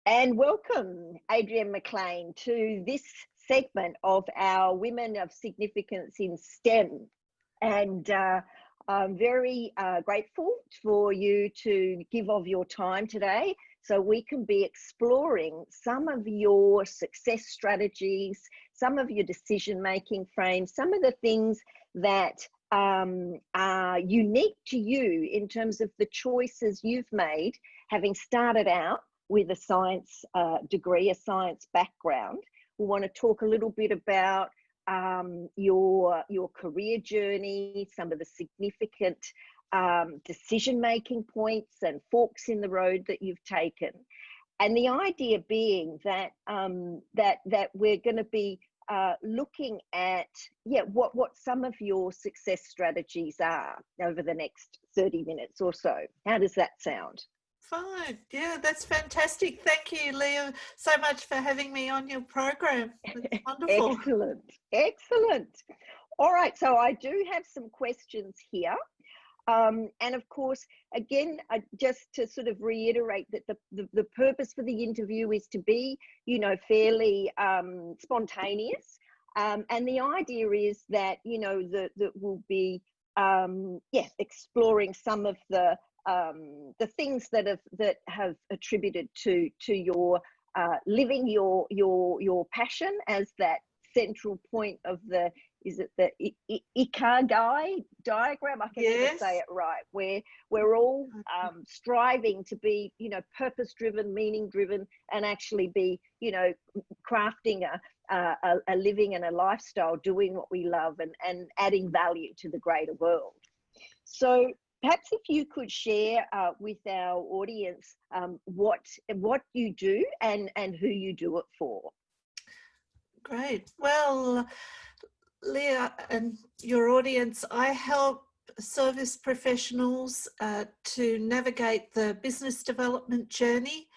And welcome, Adrienne McLean, to this segment of our Women of Significance in STEM. And I'm very grateful for you to give of your time today so we can be exploring some of your success strategies, some of your decision-making frames, some of the things that are unique to you in terms of the choices you've made, having started out with a science degree, a science background. We want to talk a little bit about your career journey, some of the significant decision-making points and forks in the road that you've taken. And the idea being that that we're going to be looking at what some of your success strategies are over the next 30 minutes or so. How does that sound? Fine. Yeah, that's fantastic. Thank you, Leah, so much for having me on your program. It's wonderful. Excellent. All right, so I do have some questions here. And of course, again, just to sort of reiterate that the purpose for the interview is to be, fairly spontaneous. And the idea is that, that we'll be, exploring some of the things that have attributed to your living your passion as that central point of the, is it the Ikigai diagram? I can never say it right. Where we're all striving to be, purpose-driven, meaning-driven, and actually be, crafting a living and a lifestyle, doing what we love and adding value to the greater world. So perhaps if you could share with our audience what you do and who you do it for. Great. Well, Leah and your audience, I help service professionals to navigate the business development journey,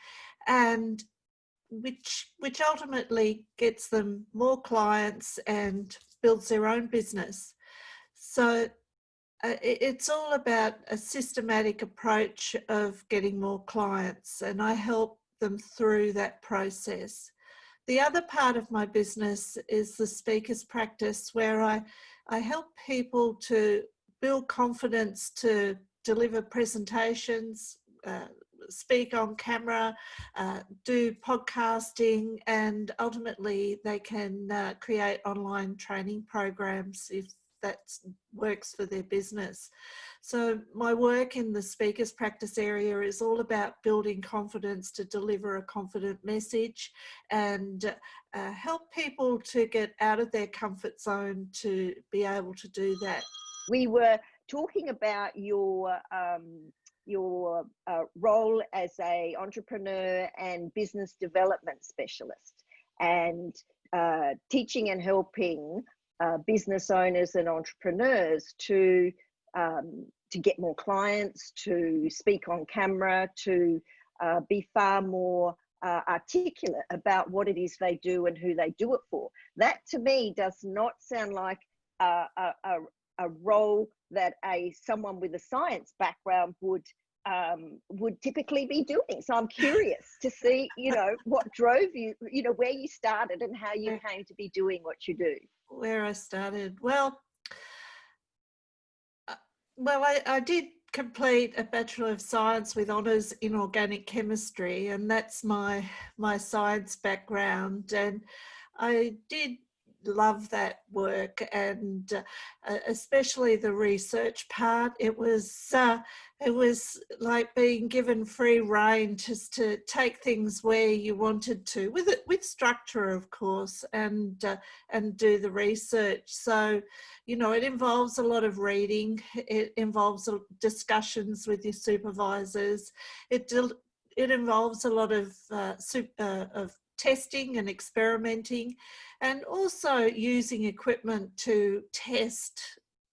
and which ultimately gets them more clients and builds their own business. So it's all about a systematic approach of getting more clients, and I help them through that process. The other part of my business is the speaker's practice, where I help people to build confidence to deliver presentations, speak on camera, do podcasting, and ultimately they can create online training programs if that works for their business. So my work in the speaker's practice area is all about building confidence to deliver a confident message and help people to get out of their comfort zone to be able to do that. We were talking about your role as an entrepreneur and business development specialist, and teaching and helping business owners and entrepreneurs to get more clients, to speak on camera, to be far more articulate about what it is they do and who they do it for. That to me does not sound like a role that someone with a science background would typically be doing. So I'm curious to see, what drove you, where you started and how you came to be doing what you do. Where I started, well, I did complete a Bachelor of Science with honours in organic chemistry, and that's my science background, and I did love that work, and especially the research part. It was like being given free rein just to take things where you wanted to, with structure, of course, and do the research. So, it involves a lot of reading. It involves discussions with your supervisors. It involves a lot of testing and experimenting, and also using equipment to test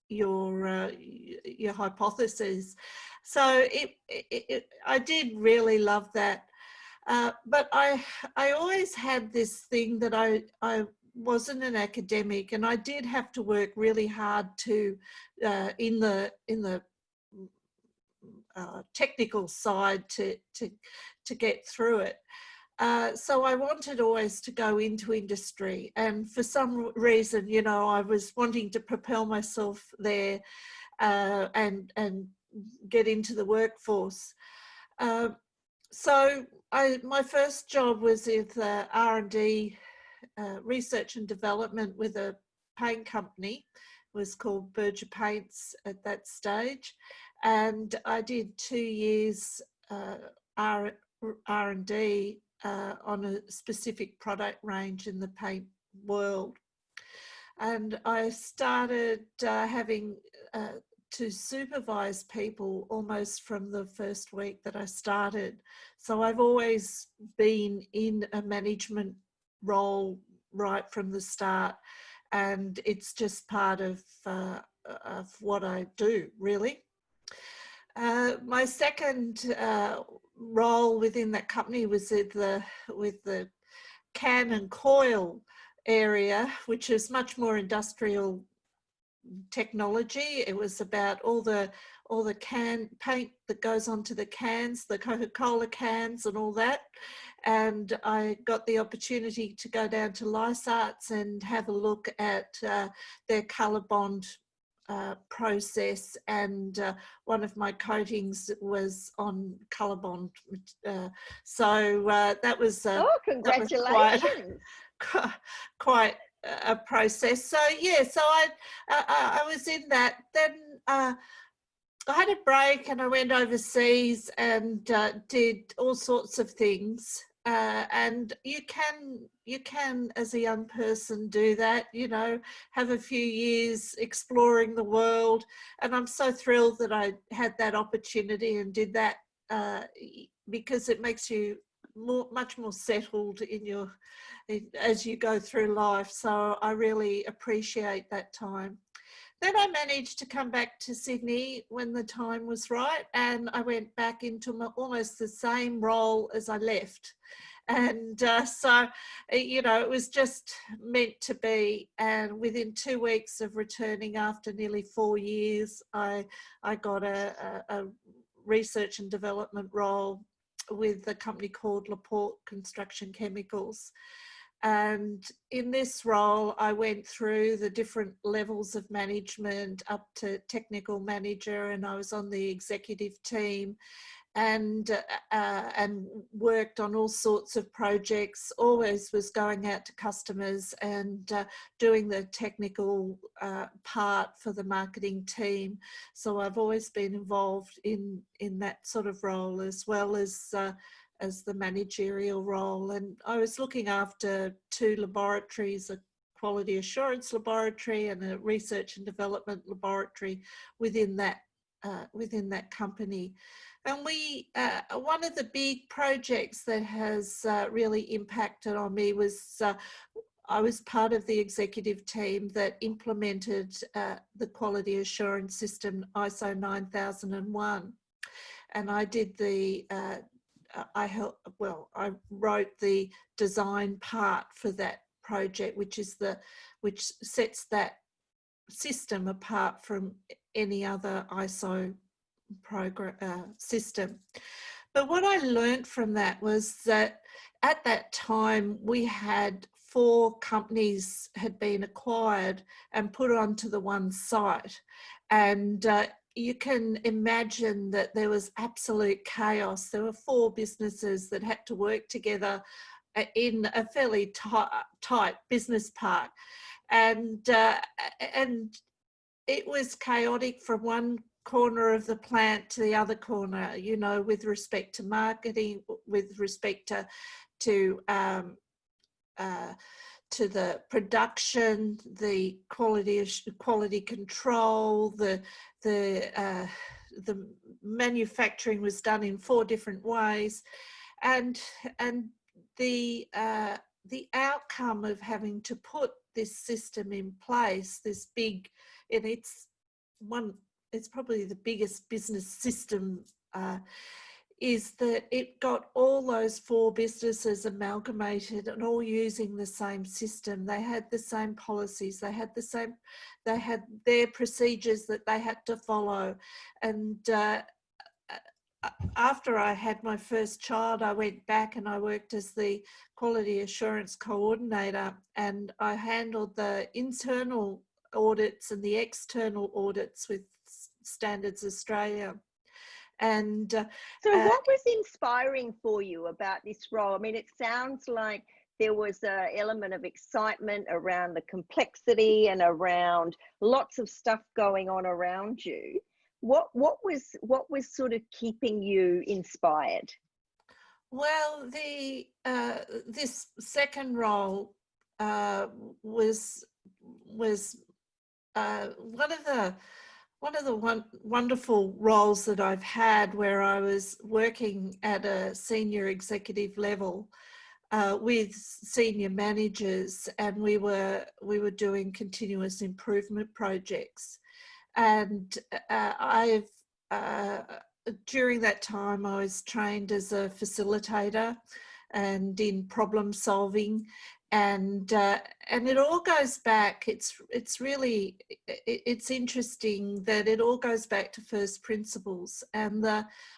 your hypotheses. So I did really love that. But I always had this thing that I wasn't an academic, and I did have to work really hard to in the technical side to get through it. So I wanted always to go into industry, and for some reason, you know, I was wanting to propel myself there and get into the workforce. So my first job was with R&D, research and development with a paint company. It was called Berger Paints at that stage, and I did 2 years R&D on a specific product range in the paint world. And I started having to supervise people almost from the first week that I started. So I've always been in a management role right from the start, and it's just part of what I do, really. My second role within that company was with the can and coil area, which is much more industrial technology. It was about all the can paint that goes onto the cans, the Coca-Cola cans and all that. And I got the opportunity to go down to Lysarts and have a look at their colour bond process, and one of my coatings was on colour bond. So that was congratulations. Quite a process. So yeah, so I was in that. Then I had a break and I went overseas and did all sorts of things. And you can, as a young person, do that, you know, have a few years exploring the world. And I'm so thrilled that I had that opportunity and did that, because it makes you much more settled as you go through life. So I really appreciate that time. Then I managed to come back to Sydney when the time was right, and I went back into almost the same role as I left. And so, you know, it was just meant to be. And within 2 weeks of returning after nearly 4 years, I got a research and development role with a company called Laporte Construction Chemicals. And in this role, I went through the different levels of management up to technical manager, and I was on the executive team, and worked on all sorts of projects. Always was going out to customers and doing the technical part for the marketing team. So I've always been involved in that sort of role, as well as the managerial role. And I was looking after 2 laboratories, a quality assurance laboratory and a research and development laboratory within that company. And we, one of the big projects that has really impacted on me was I was part of the executive team that implemented the quality assurance system ISO 9001. And I did I wrote the design part for that project, which sets that system apart from any other ISO system. But what I learned from that was that at that time we had 4 companies had been acquired and put onto the one site, and you can imagine that there was absolute chaos. There were 4 businesses that had to work together in a fairly tight business park, and it was chaotic from one corner of the plant to the other corner, you know, with respect to marketing, with respect to the production, the quality control, the manufacturing was done in 4 different ways, and the outcome of having to put this system in place, this big, and it's probably the biggest business system, is that it got all those 4 businesses amalgamated and all using the same system. They had the same policies, they had their procedures that they had to follow, and after I had my first child, I went back and I worked as the quality assurance coordinator, and I handled the internal audits and the external audits with Standards Australia. And so what was inspiring for you about this role? I mean, it sounds like there was an element of excitement around the complexity and around lots of stuff going on around you. What was sort of keeping you inspired? Well, this second role was one of the wonderful roles that I've had, where I was working at a senior executive level with senior managers, and we were doing continuous improvement projects. And during that time, I was trained as a facilitator and in problem solving, and it all goes back. It's really interesting that it all goes back to first principles. And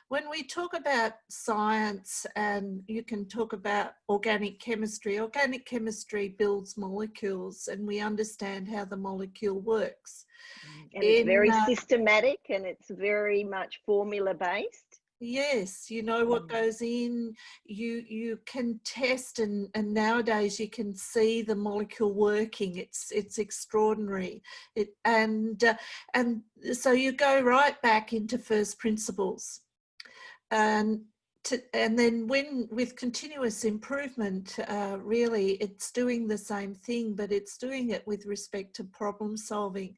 when we talk about science, and you can talk about organic chemistry builds molecules, and we understand how the molecule works. And it's very systematic, and it's very much formula based. Yes, you know what goes in, you can test, and nowadays you can see the molecule working. It's extraordinary. And so you go right back into first principles. And then with continuous improvement, really it's doing the same thing, but it's doing it with respect to problem solving.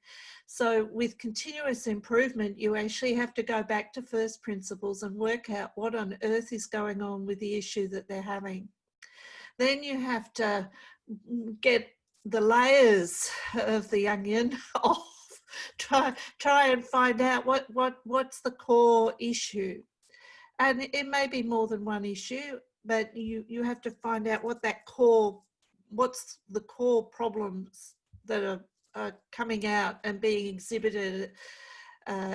So with continuous improvement, you actually have to go back to first principles and work out what on earth is going on with the issue that they're having. Then you have to get the layers of the onion off, try and find out what's the core issue. And it may be more than one issue, but you have to find out what's the core problems that are coming out and being exhibited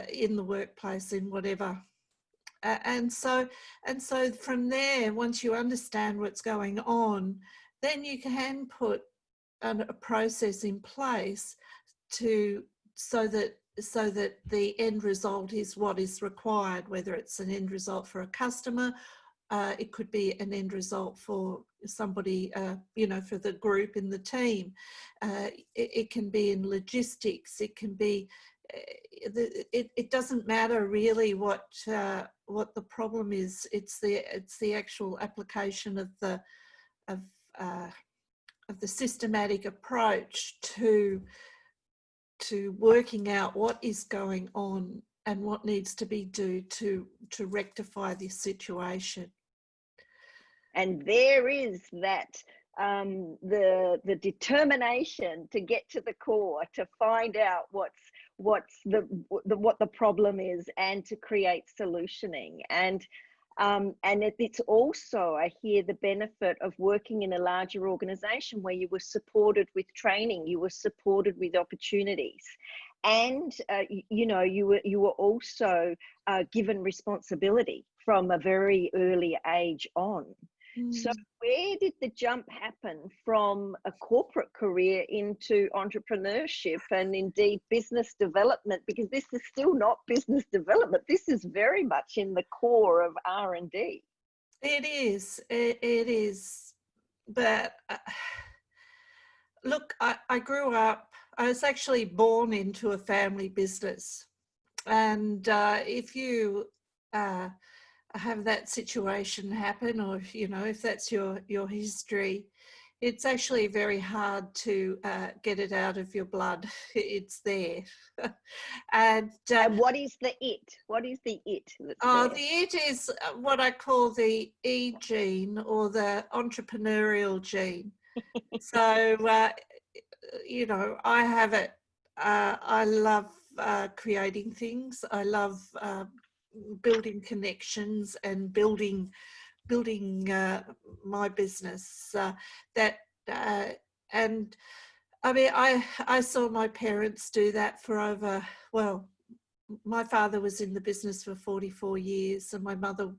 in the workplace, in whatever. And so from there, once you understand what's going on, then you can put a process in place so that the end result is what is required, whether it's an end result for a customer, it could be an end result for somebody, for the group in the team. It can be in logistics. It can be. It doesn't matter really what the problem is. It's the actual application of the systematic approach to working out what is going on and what needs to be done to rectify this situation. And there is that the determination to get to the core, to find out what the problem is, and to create solutioning. And it's also, I hear, the benefit of working in a larger organization where you were supported with training, you were supported with opportunities, and you were also given responsibility from a very early age on. So where did the jump happen from a corporate career into entrepreneurship and indeed business development? Because this is still not business development. This is very much in the core of R&D. It is. But look, I grew up, I was actually born into a family business. And if you have that situation happen, or if that's your history, it's actually very hard to get it out of your blood. It's there. And what is the it? What is the it? The it is what I call the E gene, or the entrepreneurial gene. So I have it. I love creating things. I love building connections and building my business. And I mean, I saw my parents do that for over, my father was in the business for 44 years, and my mother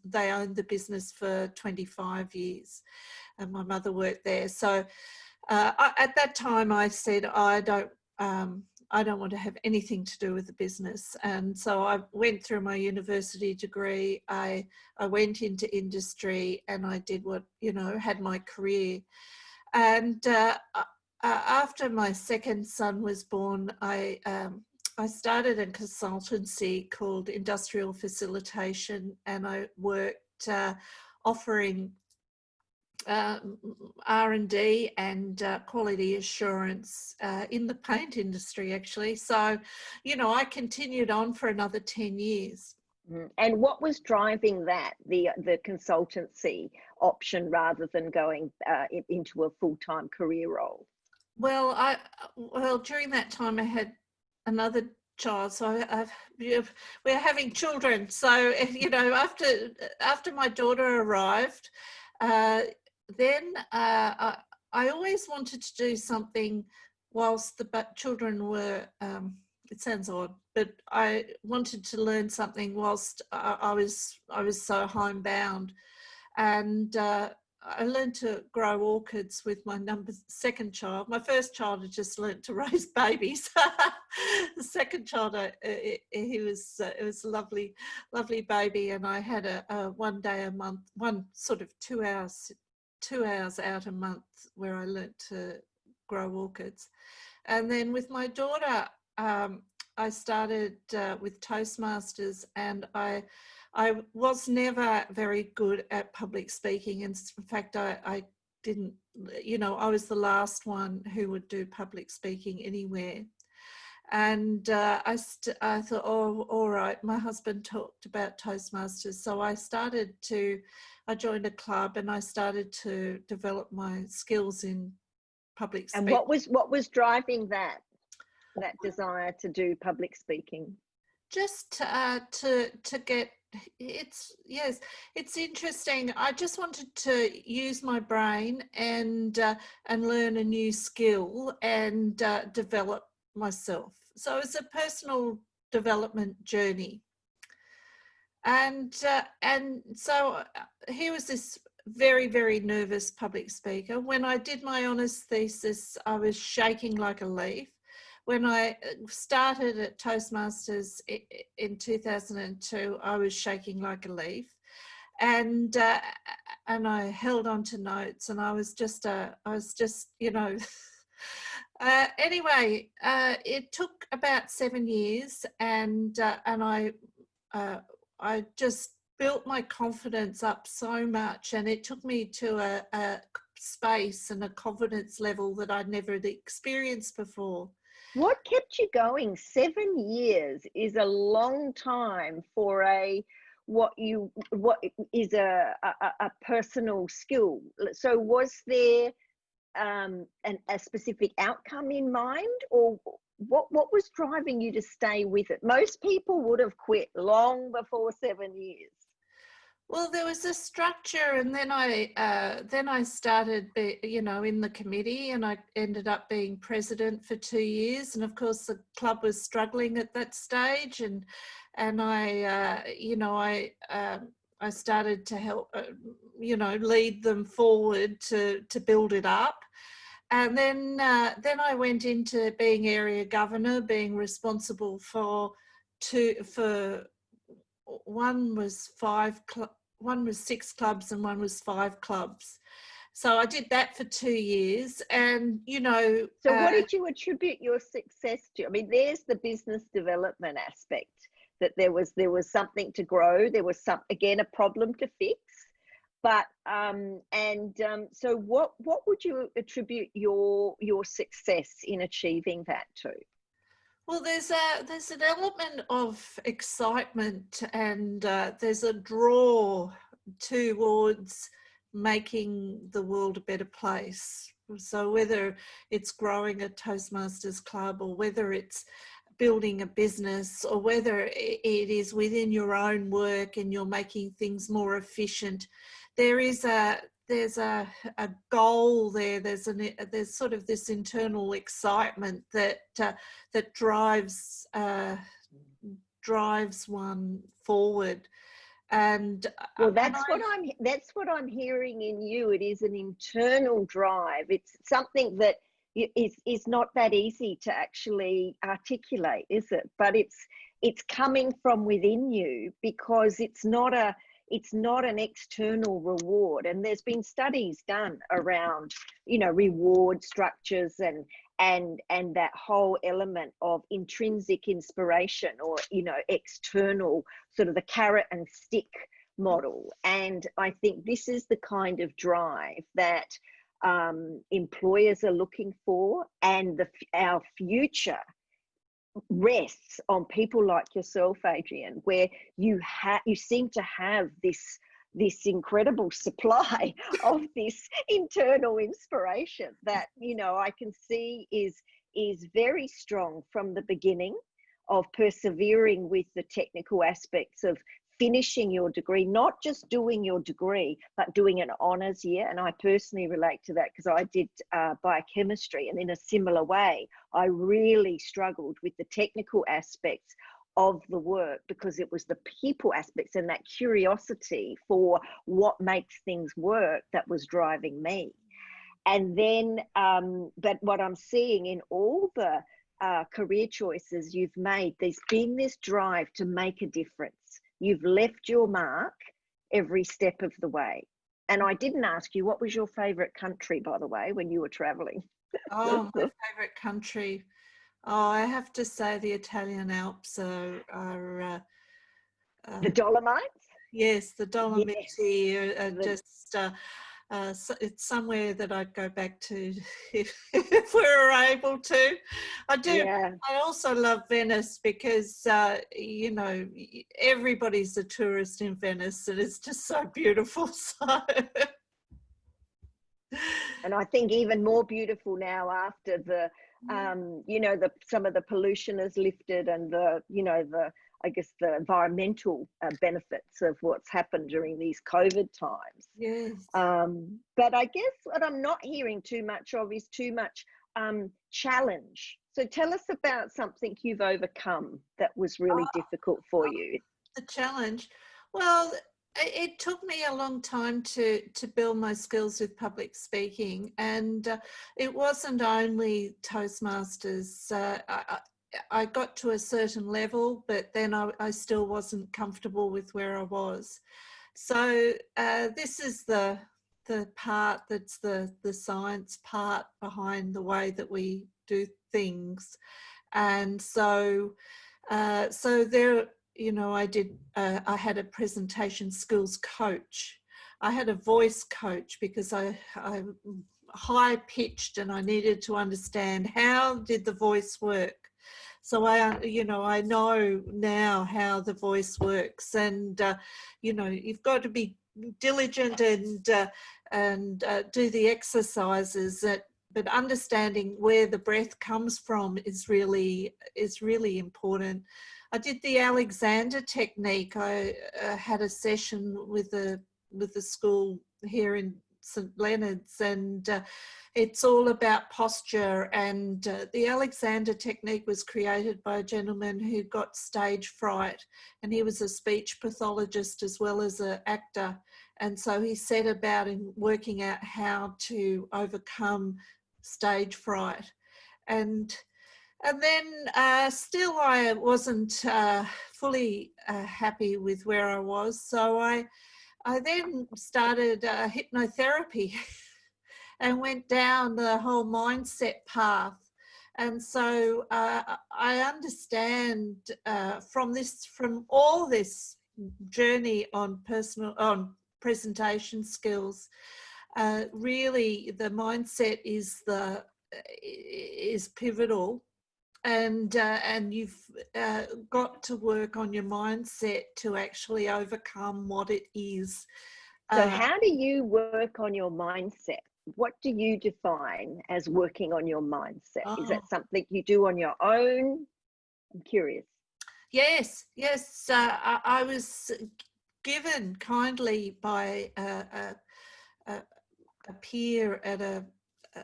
they owned the business for 25 years, and my mother worked there. So at that time I said, I don't want to have anything to do with the business. And so I went through my university degree. I went into industry, and I did what, had my career. And after my second son was born, I started a consultancy called Industrial Facilitation, and I worked offering R&D and quality assurance in the paint industry, actually. So, I continued on for another 10 years. And what was driving that, the consultancy option, rather than going into a full-time career role? Well, during that time I had another child, so we're having children. So, after my daughter arrived, then I always wanted to do something whilst the children were, it sounds odd, but I wanted to learn something whilst I was so homebound. And I learned to grow orchids with my second child. My first child had just learned to raise babies. The second child, it was a lovely baby, and I had a 1 day a month, one sort of 2 hours out a month where I learnt to grow orchids. And then with my daughter, I started with Toastmasters, and I was never very good at public speaking. And in fact, I didn't, I was the last one who would do public speaking anywhere. And I thought, oh, all right, my husband talked about Toastmasters. So I joined a club, and I started to develop my skills in public speaking. And what was driving that desire to do public speaking? Just to get, it's interesting. I just wanted to use my brain and learn a new skill and develop myself. So it's a personal development journey. And so here was this very, very nervous public speaker. When I did my honours thesis, I was shaking like a leaf. When I started at Toastmasters in 2002, I was shaking like a leaf, and I held on to notes, and I was just anyway, it took about 7 years, and I just built my confidence up so much, and it took me to a space and a confidence level that I'd never experienced before. What kept you going? 7 years is a long time for what is a personal skill. So was there a specific outcome in mind, or what was driving you to stay with it? Most people would have quit long before 7 years. Well, there was a structure, and then I started, in the committee, and I ended up being president for 2 years. And of course, the club was struggling at that stage, and I started to help, lead them forward to build it up. And then I went into being area governor, being responsible for one was 6 clubs and one was 5 clubs. So I did that for 2 years, and So what did you attribute your success to? I mean, there's the business development aspect, that there was something to grow, there was again a problem to fix, but so what would you attribute your success in achieving that to? Well, there's an element of excitement, and there's a draw towards making the world a better place. So whether it's growing a Toastmasters club, or whether it's building a business, or whether it is within your own work and you're making things more efficient, there's a goal there. There's sort of this internal excitement that drives drives one forward. And well, that's what I'm hearing in you. It is an internal drive. It's something that is not that easy to actually articulate, is it? But it's coming from within you, because it's not an external reward. And there's been studies done around, reward structures and that whole element of intrinsic inspiration, or, external, sort of the carrot and stick model. And I think this is the kind of drive that employers are looking for, and our future rests on people like yourself, Adrienne, where you seem to have this incredible supply of this internal inspiration that I can see is very strong from the beginning, of persevering with the technical aspects of finishing your degree, not just doing your degree, but doing an honours year. And I personally relate to that, because I did biochemistry, and in a similar way, I really struggled with the technical aspects of the work, because it was the people aspects and that curiosity for what makes things work that was driving me. And then, but what I'm seeing in all the career choices you've made, there's been this drive to make a difference. You've left your mark every step of the way. And I didn't ask you, what was your favourite country, by the way, when you were travelling? Oh, my favourite country. Oh, I have to say the Italian Alps are the Dolomites? Yes, the Dolomites Yes. are just, so it's somewhere that I'd go back to if we were able to. I do. Yeah. I also love Venice, because, everybody's a tourist in Venice, and it's just so beautiful. So. And I think even more beautiful now after the, some of the pollution is lifted, and I guess the environmental benefits of what's happened during these COVID times. Yes. But I guess what I'm not hearing too much of is too much challenge. So tell us about something you've overcome that was really difficult for you. The challenge. Well, it took me a long time to build my skills with public speaking, and it wasn't only Toastmasters. I got to a certain level, but then I still wasn't comfortable with where I was. So this is the part that's the science part behind the way that we do things. And so there, I had a presentation skills coach. I had a voice coach, because I high pitched, and I needed to understand how did the voice work. So I know now how the voice works, and you've got to be diligent and do the exercises. But understanding where the breath comes from is really important. I did the Alexander technique. I had a session with the school here in St Leonard's, and it's all about posture. And the Alexander technique was created by a gentleman who got stage fright, and he was a speech pathologist as well as an actor. And so he set about working out how to overcome stage fright. And then still I wasn't fully happy with where I was. So I then started hypnotherapy and went down the whole mindset path. And so I understand from all this journey on presentation skills, really the mindset is pivotal. And you've got to work on your mindset to actually overcome what it is. So how do you work on your mindset? What do you define as working on your mindset? Is that something you do on your own? I'm curious. Yes. I was given kindly by a peer at an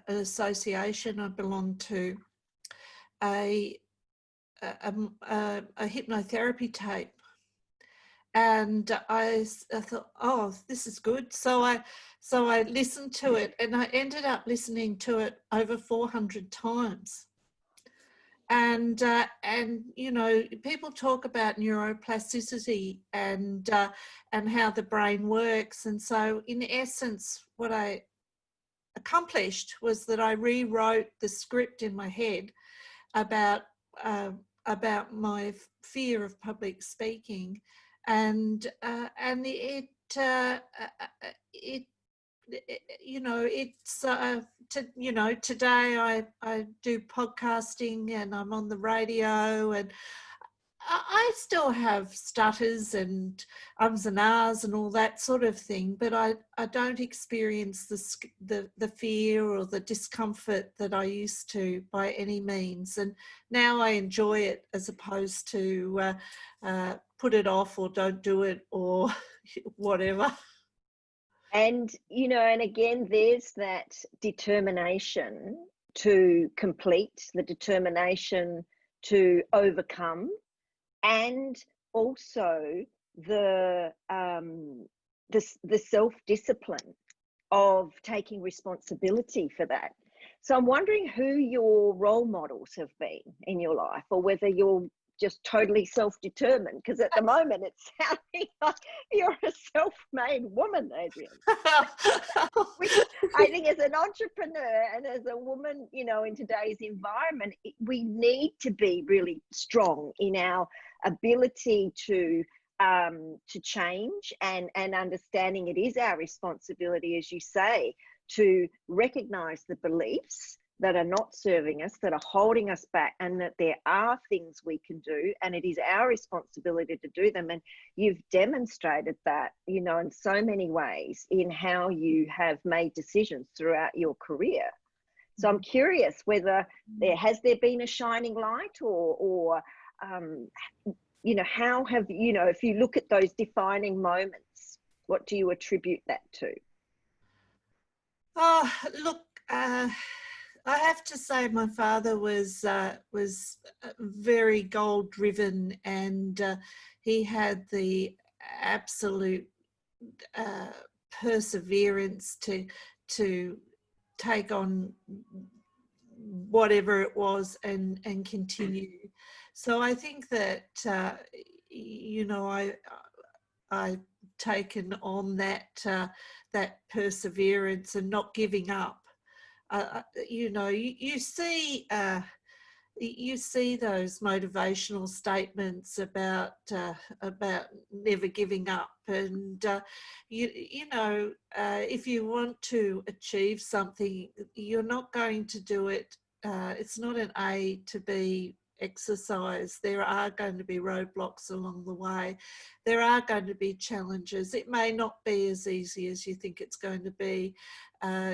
association I belong to, a a hypnotherapy tape, and I thought, oh, this is good. So I listened to it, and I ended up listening to it over 400 times. And you know, people talk about neuroplasticity and how the brain works. And so in essence, what I accomplished was that I rewrote the script in my head about my fear of public speaking, and it you know, it's you know, today I do podcasting and I'm on the radio, and I still have stutters and ums and ahs and all that sort of thing, but I don't experience the fear or the discomfort that I used to by any means. And now I enjoy it, as opposed to put it off or don't do it or whatever. And, you know, and again, there's that determination to complete, the determination to overcome, and also the self-discipline of taking responsibility for that. So I'm wondering who your role models have been in your life, or whether you're just totally self-determined, because at the moment it's sounding like you're a self-made woman, Adrienne. Which I think, as an entrepreneur and as a woman, you know, in today's environment, we need to be really strong in our ability to change, and understanding it is our responsibility, as you say, to recognize the beliefs that are not serving us, that are holding us back, and that there are things we can do, and it is our responsibility to do them. And you've demonstrated that, you know, in so many ways in how you have made decisions throughout your career. So I'm curious whether there been a shining light, or you know, how have, you know, if you look at those defining moments, what do you attribute that to? Oh, look, I have to say my father was very goal driven, and he had the absolute perseverance to take on whatever it was and continue. So I think that you know, I taken on that perseverance and not giving up. You know, you see those motivational statements about never giving up, and you know, if you want to achieve something, you're not going to do it. It's not an A to B exercise. There are going to be roadblocks along the way. There are going to be challenges. It may not be as easy as you think it's going to be.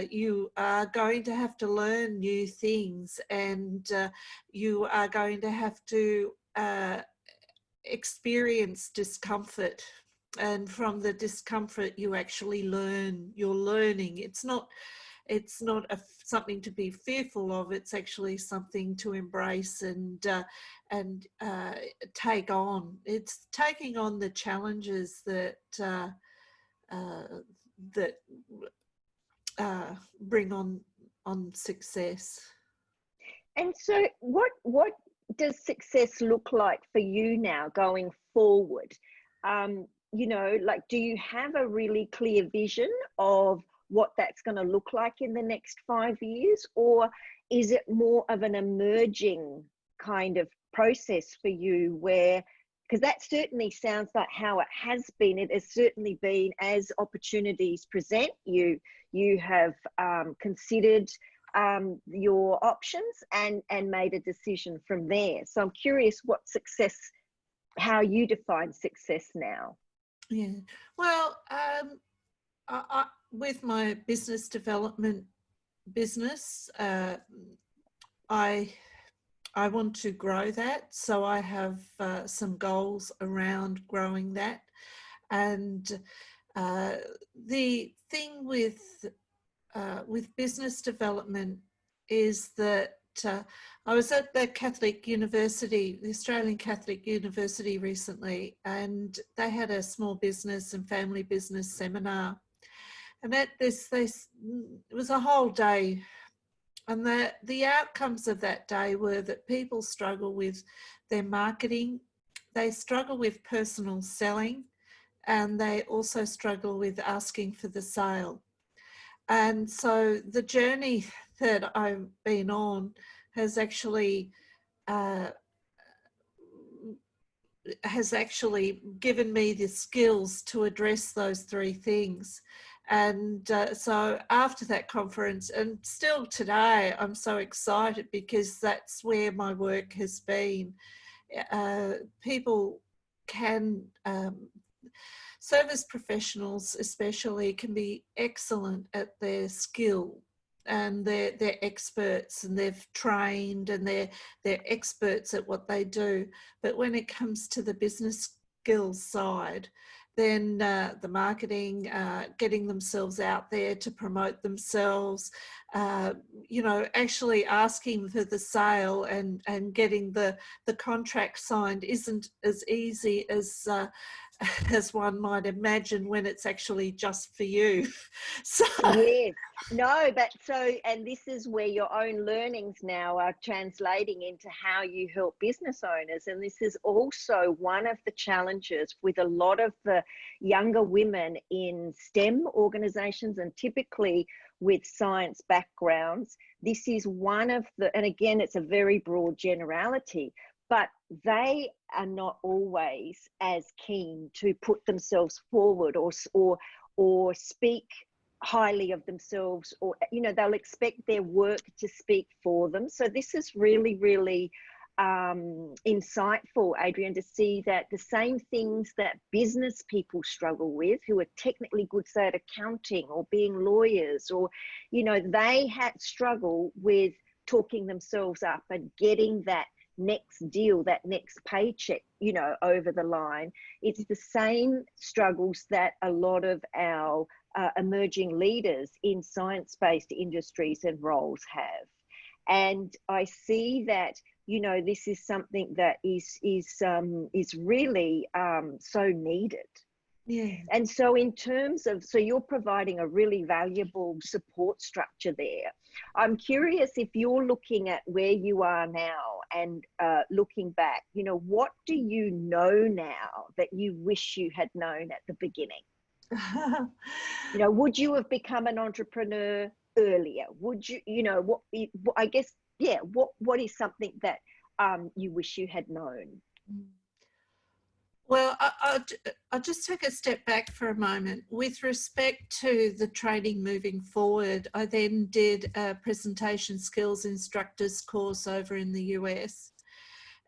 You are going to have to learn new things, and you are going to have to experience discomfort. And from the discomfort, you actually learn. You're learning. It's not something to be fearful of. It's actually something to embrace and take on. It's taking on the challenges that bring on success. And so what does success look like for you now going forward? You know, like, do you have a really clear vision of what that's going to look like in the next 5 years, or is it more of an emerging kind of process for you, where, because that certainly sounds like how it has been. It has certainly been, as opportunities present, you have considered your options and made a decision from there. So I'm curious what success, how you define success now. Yeah, well, with my business development business, I want to grow that. So I have some goals around growing that. And the thing with business development is that I was at the Catholic University, the Australian Catholic University recently, and they had a small business and family business seminar. And at this, it was a whole day. And the outcomes of that day were that people struggle with their marketing, they struggle with personal selling, and they also struggle with asking for the sale. And so the journey that I've been on has actually given me the skills to address those three things. And so after that conference, and still today, I'm so excited because that's where my work has been. People can, service professionals especially, can be excellent at their skill, and they're experts, and they've trained, and they're experts at what they do. But when it comes to the business skills side, then the marketing, getting themselves out there to promote themselves, you know, actually asking for the sale and getting the contract signed isn't as easy as one might imagine when it's actually just for you. So yes, no, but so, and this is where your own learnings now are translating into how you help business owners. And this is also one of the challenges with a lot of the younger women in STEM organizations, and typically with science backgrounds. This is one of the, and again, it's a very broad generality, but they are not always as keen to put themselves forward or speak highly of themselves, or, you know, they'll expect their work to speak for them. So this is really, really insightful, Adrienne, to see that the same things that business people struggle with, who are technically good, say, at accounting or being lawyers, or, you know, they struggle with talking themselves up and getting that next deal, that next paycheck, you know, over the line. It's the same struggles that a lot of our emerging leaders in science-based industries and roles have. And I see that, you know, this is something that is really so needed. yeah. And so in terms of, so you're providing a really valuable support structure there. I'm curious, if you're looking at where you are now and looking back, you know, what do you know now that you wish you had known at the beginning? You know, would you have become an entrepreneur earlier? Would you, you know, what, I guess, yeah, what is something that you wish you had known? Well, I'll just take a step back for a moment. With respect to the training moving forward, I then did a presentation skills instructors course over in the US.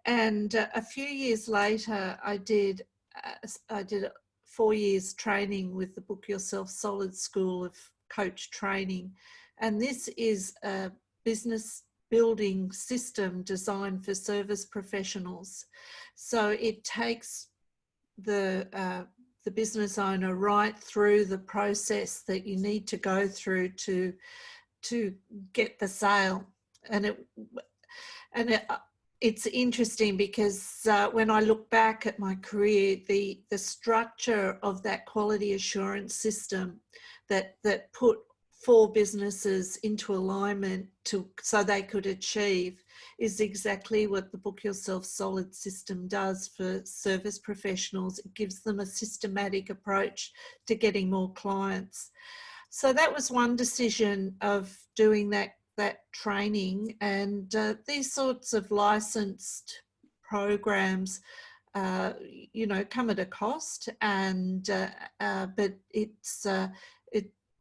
And a few years later, I did 4 years training with the Book Yourself Solid School of Coach Training. And this is a business building system designed for service professionals. So it takes the business owner right through the process that you need to go through to get the sale. And it's interesting because when I look back at my career, the structure of that quality assurance system that put 4 businesses into alignment so they could achieve is exactly what the Book Yourself Solid system does for service professionals. It gives them a systematic approach to getting more clients. So that was one decision of doing that training, and these sorts of licensed programs you know, come at a cost, and but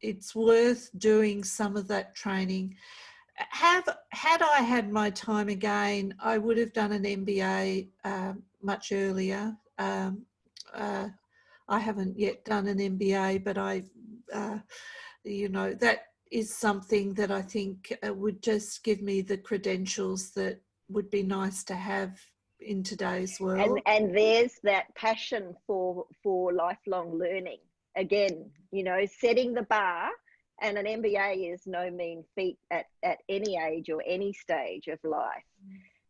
it's worth doing some of that training. Had I had my time again, I would have done an MBA much earlier. I haven't yet done an MBA, but you know, that is something that I think would just give me the credentials that would be nice to have in today's world. And there's that passion for lifelong learning. Again, you know, setting the bar And an MBA is no mean feat at any age or any stage of life.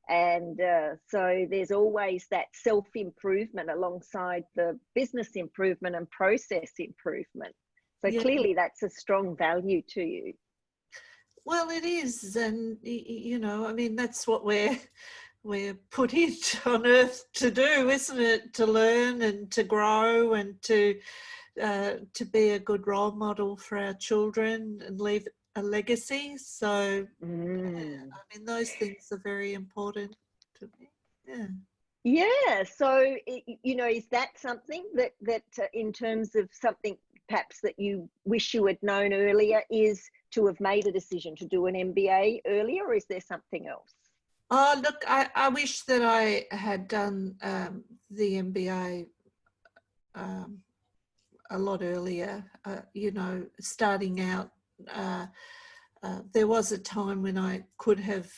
And so there's always that self-improvement alongside the business improvement and process improvement. So Yeah. clearly that's a strong value to you. Well, it is. And, you know, I mean, that's what we're put in on earth to do, isn't it? To learn and to grow and to be a good role model for our children and leave a legacy. So, I mean, those things are very important to me. Yeah. Yeah. So, you know, is that something that in terms of something perhaps that you wish you had known earlier, is to have made a decision to do an MBA earlier, or is there something else? Oh, look, I wish that I had done the MBA a lot earlier. You know, starting out, there was a time when I could have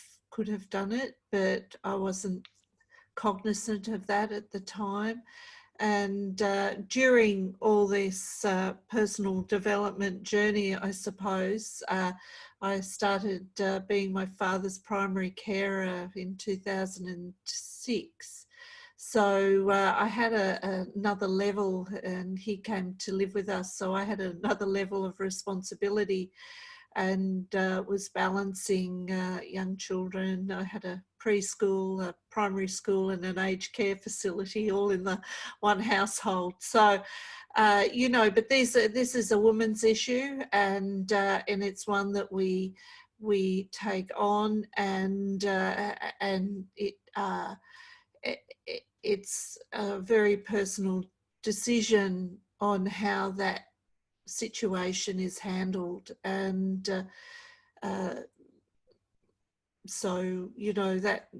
done it, but I wasn't cognizant of that at the time. And during all this personal development journey, I suppose, I started being my father's primary carer in 2006. So I had another level, and he came to live with us. So I had another level of responsibility, and was balancing young children. I had a preschool, a primary school, and an aged care facility all in the one household. So, you know, but this is a woman's issue, and it's one that we take on, and it's a very personal decision on how that situation is handled. And so, you know, that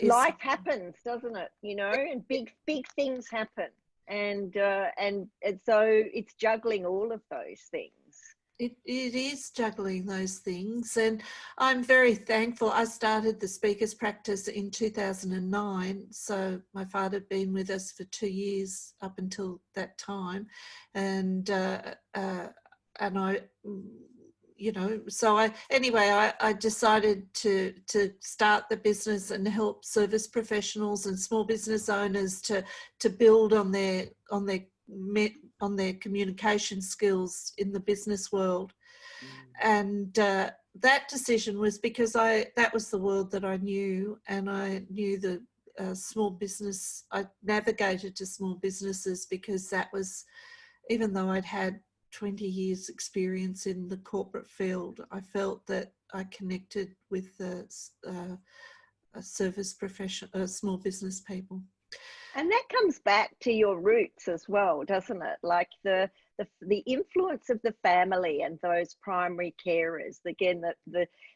is life happens, doesn't it? You know, and big things happen, and so it's juggling all of those things. It is juggling those things, and I'm very thankful. I started the speakers practice in 2009, so my father had been with us for 2 years up until that time, and I, you know, so I decided to start the business and help service professionals and small business owners to build on their communication skills in the business world. And that decision was because that was the world that I knew, and I knew the small business. I navigated to small businesses because that was, even though I'd had 20 years experience in the corporate field, I felt that I connected with the service profession, small business people. And that comes back to your roots as well, doesn't it? Like the influence of the family and those primary carers. Again,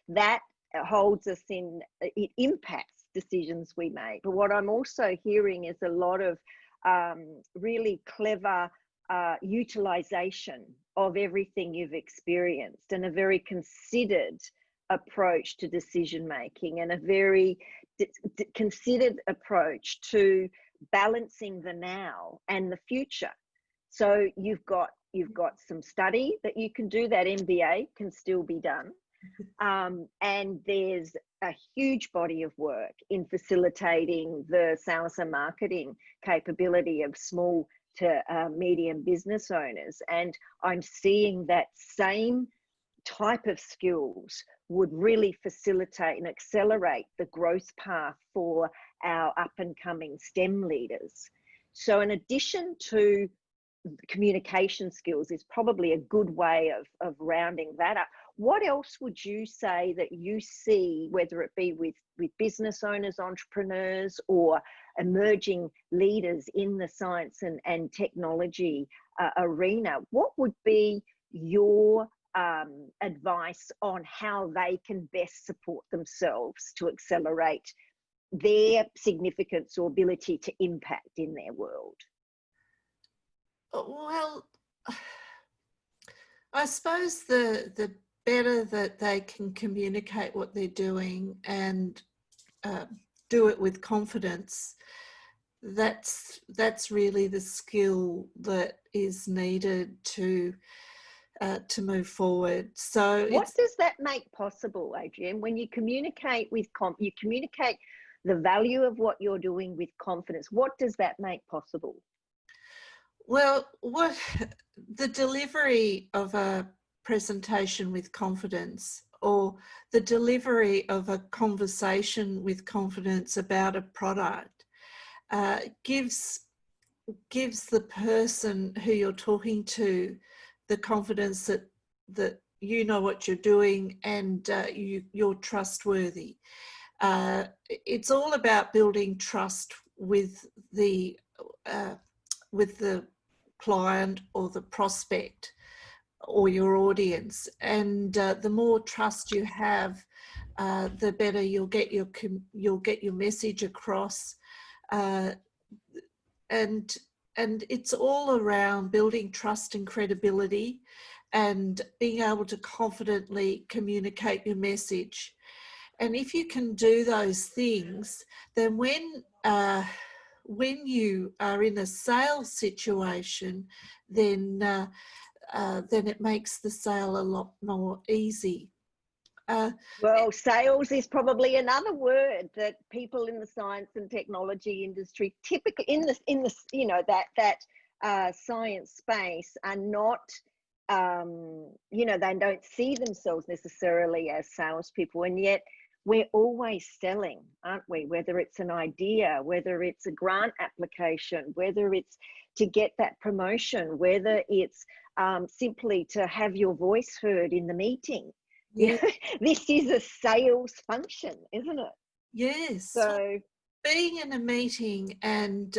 that holds us in, it impacts decisions we make. But what I'm also hearing is a lot of really clever utilization of everything you've experienced, and a very considered approach to decision making, and a very considered approach to balancing the now and the future. So you've got some study that you can do. That MBA can still be done, and there's a huge body of work in facilitating the sales and marketing capability of small to medium business owners. And I'm seeing that same type of skills would really facilitate and accelerate the growth path for our up and coming STEM leaders. So in addition to communication skills is probably a good way of rounding that up. What else would you say that you see, whether it be with business owners, entrepreneurs, or emerging leaders in the science and technology arena? What would be your advice on how they can best support themselves to accelerate their significance or ability to impact in their world? Well, I suppose the better that they can communicate what they're doing and do it with confidence, that's really the skill that is needed to to move forward. So what does that make possible, Adrienne, when you communicate with you communicate the value of what you're doing with confidence? What does that make possible? Well, what the delivery of a presentation with confidence, or the delivery of a conversation with confidence about a product, gives the person who you're talking to the confidence that you know what you're doing, and you're trustworthy. It's all about building trust with the client or the prospect or your audience, and the more trust you have, the better you'll get your message across, and it's all around building trust and credibility and being able to confidently communicate your message. And if you can do those things, then when you are in a sales situation, then it makes the sale a lot more easy. Well, sales is probably another word that people in the science and technology industry, typically in this you know, that science space, are not, you know, they don't see themselves necessarily as salespeople, and yet we're always selling, aren't we? Whether it's an idea, whether it's a grant application, whether it's to get that promotion, whether it's simply to have your voice heard in the meeting. Yeah. This is a sales function, isn't it? Yes. So being in a meeting and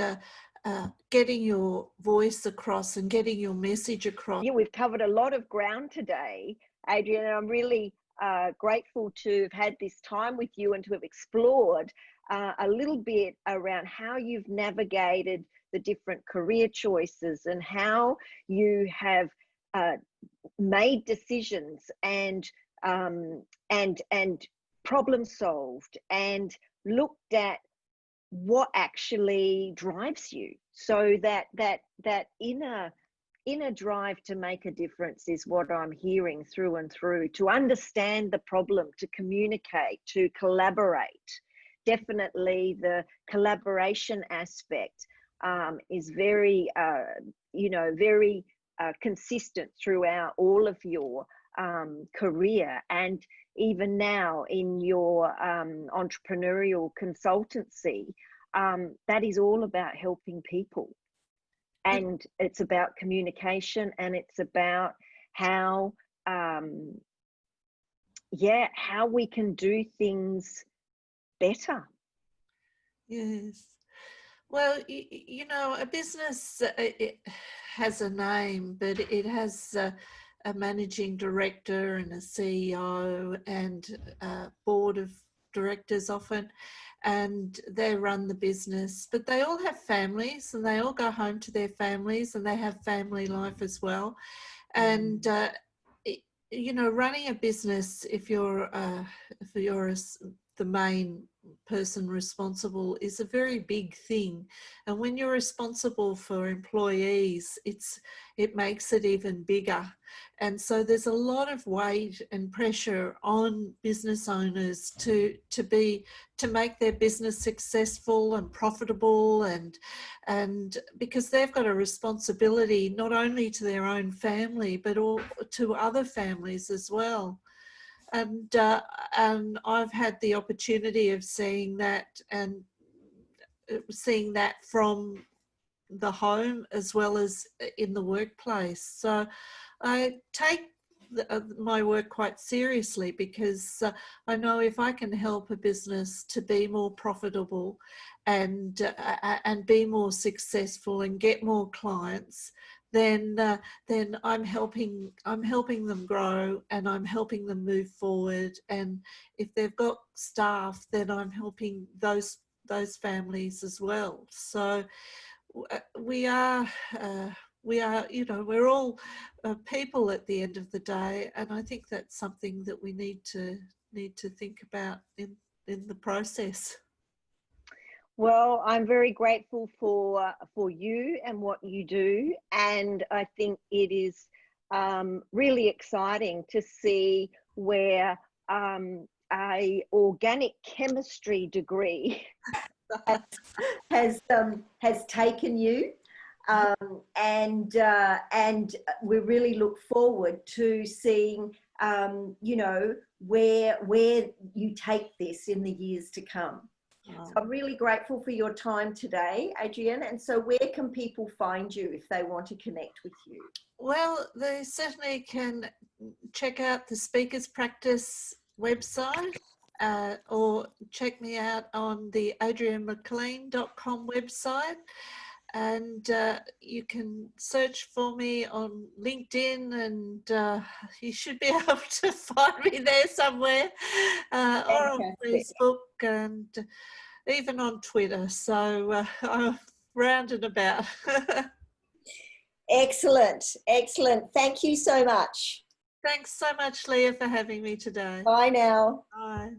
getting your voice across and getting your message across. Yeah, we've covered a lot of ground today, Adrienne, and I'm really grateful to have had this time with you and to have explored a little bit around how you've navigated the different career choices and how you have made decisions and problem solved and looked at what actually drives you. So that inner drive to make a difference is what I'm hearing through and through, to understand the problem, to communicate, to collaborate. Definitely the collaboration aspect is very, you know, very consistent throughout all of your career, and even now in your entrepreneurial consultancy. That is all about helping people. And it's about communication, and it's about how, how we can do things better. Yes. Well, you know, a business, it has a name, but it has a managing director and a CEO and a board of directors often, and they run the business, but they all have families and they all go home to their families and they have family life as well. And you know, running a business, if you're the main person responsible, is a very big thing. And when you're responsible for employees, it makes it even bigger. And so there's a lot of weight and pressure on business owners to make their business successful and profitable, and because they've got a responsibility not only to their own family but all to other families as well. And I've had the opportunity of seeing that, and seeing that from the home as well as in the workplace. So I take my work quite seriously, because I know if I can help a business to be more profitable and be more successful and get more clients, then I'm helping them grow, and I'm helping them move forward. And if they've got staff, then I'm helping those families as well. So we are, you know, we're all people at the end of the day, and I think that's something that we need to think about in the process. Well, I'm very grateful for you and what you do, and I think it is really exciting to see where a organic chemistry degree has taken you, and we really look forward to seeing you know, where you take this in the years to come. Oh. So I'm really grateful for your time today, Adrienne. And so where can people find you if they want to connect with you? Well, they certainly can check out the Speakers Practice website, or check me out on the adriennemclean.com website. And you can search for me on LinkedIn, and you should be able to find me there somewhere, or on Facebook, and even on Twitter. So I'm round and about. Excellent, excellent. Thank you so much. Thanks so much, Leah, for having me today. Bye now. Bye.